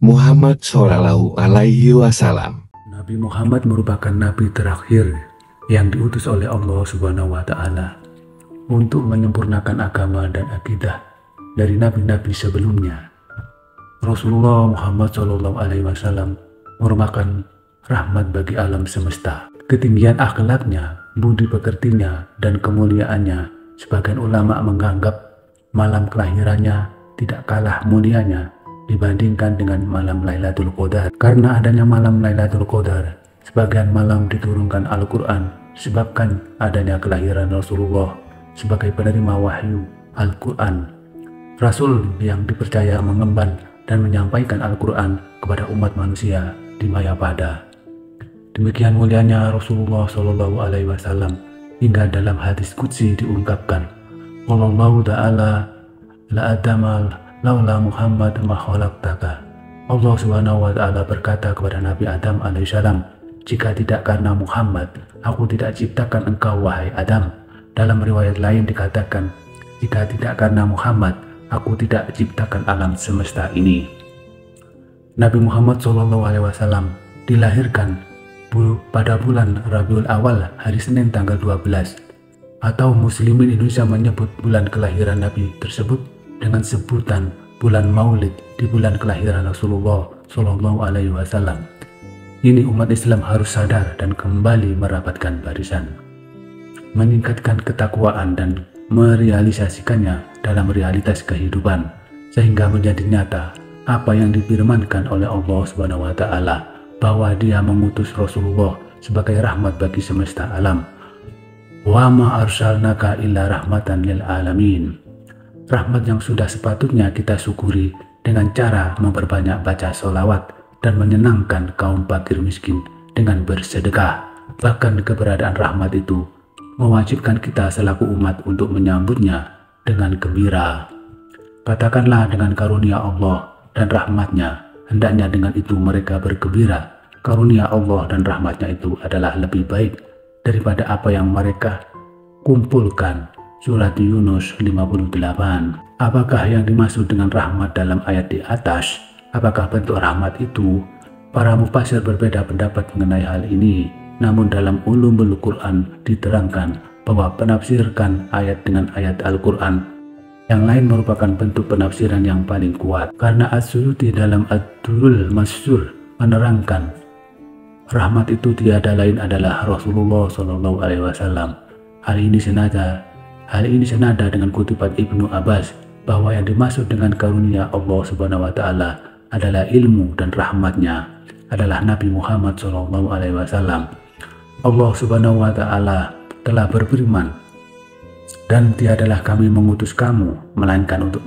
Muhammad Shallallahu Alaihi Wasallam. Nabi Muhammad merupakan nabi terakhir yang diutus oleh Allah Subhanahu wa Ta'ala untuk menyempurnakan agama dan akidah dari nabi-nabi sebelumnya. Rasulullah Muhammad Shallallahu Alaihi Wasallam merupakan rahmat bagi alam semesta. Ketinggian akhlaknya, budi pekertinya, dan kemuliaannya, sebagian ulama menganggap malam kelahirannya tidak kalah mulianya dibandingkan dengan malam Lailatul Qadar. Karena adanya malam Lailatul Qadar, sebagian malam diturunkan Al-Quran, sebabkan adanya kelahiran Rasulullah sebagai penerima wahyu Al-Quran. Rasul yang dipercaya mengemban dan menyampaikan Al-Quran kepada umat manusia di Mayapada. Demikian mulianya Rasulullah Shallallahu Alaihi Wasallam hingga dalam hadis qudsi diungkapkan, Wallahu ta'ala la adamal laula Muhammad ma khalaqtaka. Allah Subhanahu wa Ta'ala berkata kepada Nabi Adam alaihissalam, jika tidak karena Muhammad, aku tidak ciptakan engkau wahai Adam. Dalam riwayat lain dikatakan, jika tidak karena Muhammad, aku tidak ciptakan alam semesta ini. Nabi Muhammad SAW dilahirkan pada bulan Rabiul Awal, hari Senin tanggal 12, atau Muslimin Indonesia menyebut bulan kelahiran Nabi tersebut dengan sebutan bulan Maulid di bulan kelahiran Rasulullah Shallallahu Alaihi Wasallam. Ini umat Islam harus sadar dan kembali merapatkan barisan, meningkatkan ketakwaan dan merealisasikannya dalam realitas kehidupan, sehingga menjadi nyata apa yang difirmankan oleh Allah Subhanahu wa Ta'ala, bahwa Dia mengutus Rasulullah sebagai rahmat bagi semesta alam. Wa ma arsalnaka illa rahmatan lil alamin. Rahmat yang sudah sepatutnya kita syukuri dengan cara memperbanyak baca sholawat dan menyenangkan kaum fakir miskin dengan bersedekah. Bahkan keberadaan rahmat itu mewajibkan kita selaku umat untuk menyambutnya dengan gembira. Katakanlah dengan karunia Allah dan rahmatnya, hendaknya dengan itu mereka bergembira. Karunia Allah dan rahmatnya itu adalah lebih baik daripada apa yang mereka kumpulkan. Surat Yunus 58. Apakah yang dimaksud dengan rahmat dalam ayat di atas? Apakah bentuk rahmat itu? Para mufasir berbeda pendapat mengenai hal ini. Namun dalam Ulumul Quran diterangkan bahwa penafsirkan ayat dengan ayat Al-Quran yang lain merupakan bentuk penafsiran yang paling kuat. Karena As-Suyuti dalam Ad-Durrul Mansur menerangkan rahmat itu tiada lain adalah Rasulullah Shallallahu Alaihi Wasallam. Hal ini senada dengan kutipan Ibnu Abbas bahwa yang dimaksud dengan karunia Allah Subhanahu wa Ta'ala adalah ilmu dan rahmatnya adalah Nabi Muhammad Shallallahu Alaihi Wasallam. Allah Subhanahu wa Ta'ala telah berfirman, dan tiadalah kami mengutus kamu melainkan untuk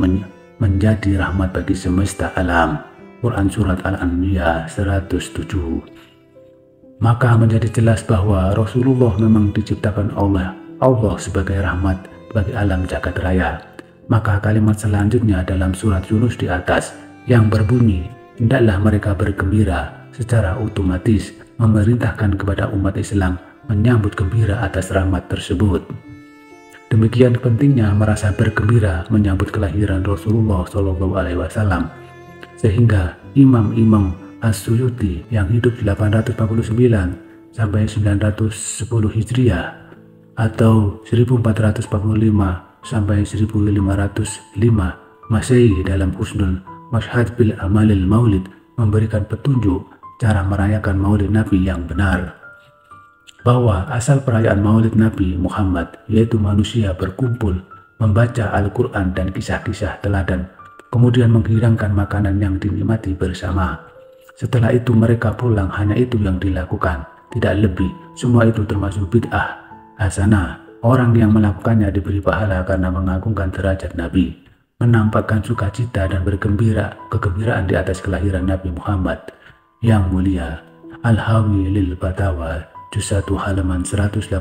menjadi rahmat bagi semesta alam. Quran Surat Al-Anbiya 107. Maka menjadi jelas bahwa Rasulullah memang diciptakan oleh Allah sebagai rahmat bagi alam jagat raya. Maka kalimat selanjutnya dalam surat Yunus di atas yang berbunyi, hendaklah mereka bergembira, secara otomatis memerintahkan kepada umat Islam menyambut gembira atas rahmat tersebut. Demikian pentingnya merasa bergembira menyambut kelahiran Rasulullah Shallallahu Alaihi Wasallam, sehingga Imam As-Suyuti yang hidup 849 sampai 910 Hijriah atau 1445 sampai 1505 Masehi dalam Husnul Mashhad bil Amalil Maulid memberikan petunjuk cara merayakan Maulid Nabi yang benar, bahwa asal perayaan Maulid Nabi Muhammad yaitu manusia berkumpul membaca Al-Quran dan kisah-kisah teladan, kemudian menghidangkan makanan yang dinikmati bersama. Setelah itu mereka pulang, hanya itu yang dilakukan, tidak lebih. Semua itu termasuk bid'ah hasanah. Orang yang melakukannya diberi pahala karena mengagungkan derajat Nabi, menampakkan sukacita dan kegembiraan di atas kelahiran Nabi Muhammad yang mulia. Al-Hawi lil Fatawa juz 1 halaman 189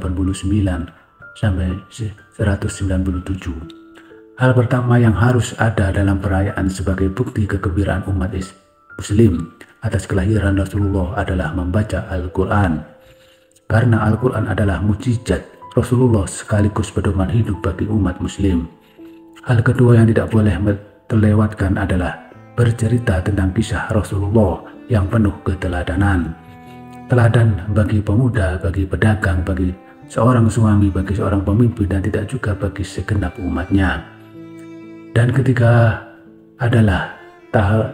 sampai 197. Hal pertama yang harus ada dalam perayaan sebagai bukti kegembiraan umat Muslim atas kelahiran Rasulullah adalah membaca Al-Quran. Karena Al-Quran adalah mukjizat Rasulullah sekaligus pedoman hidup bagi umat Muslim. Hal kedua yang tidak boleh terlewatkan adalah bercerita tentang kisah Rasulullah yang penuh keteladanan. Teladan bagi pemuda, bagi pedagang, bagi seorang suami, bagi seorang pemimpin, dan tidak juga bagi segenap umatnya. Dan ketiga adalah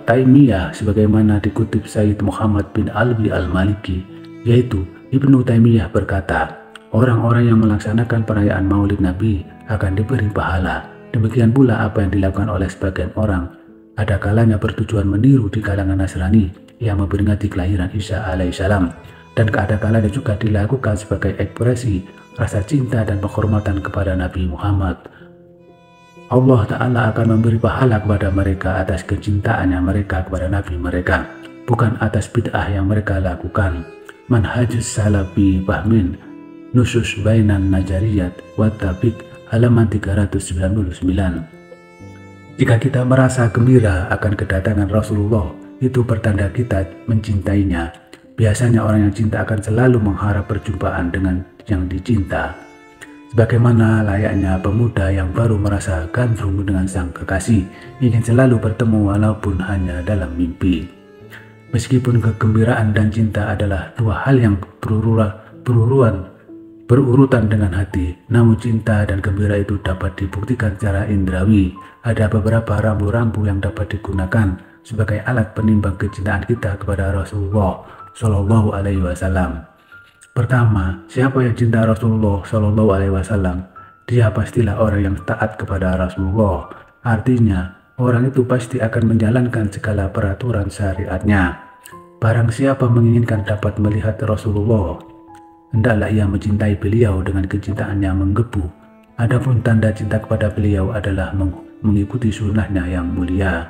Taimiyah, sebagaimana dikutip Sayyid Muhammad bin Alwi al-Maliki, yaitu Ibnu Taimiyah berkata, orang-orang yang melaksanakan perayaan Maulid Nabi akan diberi pahala. Demikian pula apa yang dilakukan oleh sebagian orang, ada kalanya bertujuan meniru di kalangan Nasrani yang memperingati kelahiran Isa alaihissalam, dan ada kalanya juga dilakukan sebagai ekspresi rasa cinta dan penghormatan kepada Nabi Muhammad. Allah Ta'ala akan memberi pahala kepada mereka atas kecintaannya mereka kepada Nabi mereka, bukan atas bid'ah yang mereka lakukan. Manhajus Salafi Fahmin Nusus Bainan Najariyat wa Tabik, halaman 399. Jika kita merasa gembira akan kedatangan Rasulullah, itu pertanda kita mencintainya. Biasanya orang yang cinta akan selalu mengharap perjumpaan dengan yang dicinta. Sebagaimana layaknya pemuda yang baru merasa gandrung dengan sang kekasih, ingin selalu bertemu walaupun hanya dalam mimpi. Meskipun kegembiraan dan cinta adalah dua hal yang berurutan dengan hati, namun cinta dan gembira itu dapat dibuktikan secara indrawi. Ada beberapa rambu-rambu yang dapat digunakan sebagai alat penimbang kecintaan kita kepada Rasulullah Shallallahu Alaihi Wasallam. Pertama, siapa yang cinta Rasulullah Shallallahu Alaihi Wasallam? Dia pastilah orang yang taat kepada Rasulullah. Artinya, orang itu pasti akan menjalankan segala peraturan syariatnya. Barang siapa menginginkan dapat melihat Rasulullah, hendaklah ia mencintai beliau dengan kecintaan yang menggebu. Adapun tanda cinta kepada beliau adalah mengikuti sunnahnya yang mulia.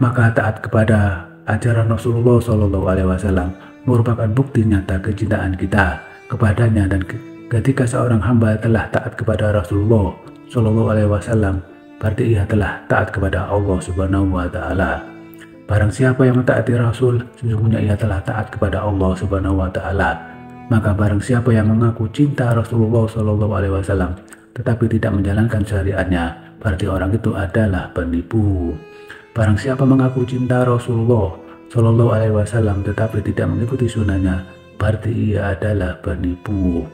Maka taat kepada ajaran Rasulullah SAW merupakan bukti nyata kecintaan kita kepadanya, dan ketika seorang hamba telah taat kepada Rasulullah SAW, berarti ia telah taat kepada Allah Subhanahu wa Ta'ala. Barang siapa yang mentaati Rasul, sesungguhnya ia telah taat kepada Allah Subhanahu wa Ta'ala. Maka barang siapa yang mengaku cinta Rasulullah SAW tetapi tidak menjalankan syariatnya, berarti orang itu adalah penipu. Barang siapa mengaku cinta Rasulullah SAW tetapi tidak mengikuti sunnahnya, berarti ia adalah penipu.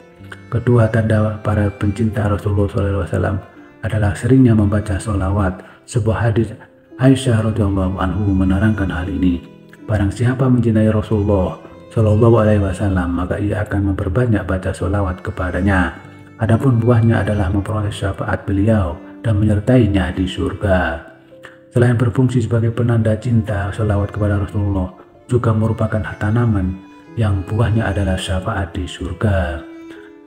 Kedua tanda para pencinta Rasulullah SAW adalah seringnya membaca sholawat. Sebuah hadis Aisyah radhiyallahu anhu menerangkan hal ini. Barang siapa mencintai Rasulullah SAW, maka ia akan memperbanyak baca sholawat kepadanya. Adapun buahnya adalah memperoleh syafaat beliau dan menyertainya di surga. Selain berfungsi sebagai penanda cinta, sholawat kepada Rasulullah juga merupakan tanaman yang buahnya adalah syafaat di surga.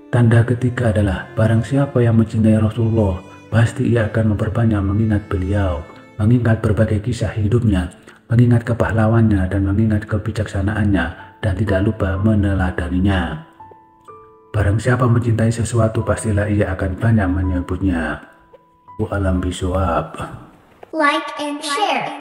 Tanda ketiga adalah barang siapa yang mencintai Rasulullah, pasti ia akan memperbanyak mengingat beliau, mengingat berbagai kisah hidupnya, mengingat kepahlawannya dan mengingat kebijaksanaannya, dan tidak lupa meneladaninya. Barang siapa mencintai sesuatu, pastilah ia akan banyak menyebutnya. Alam bisawab. Like and share.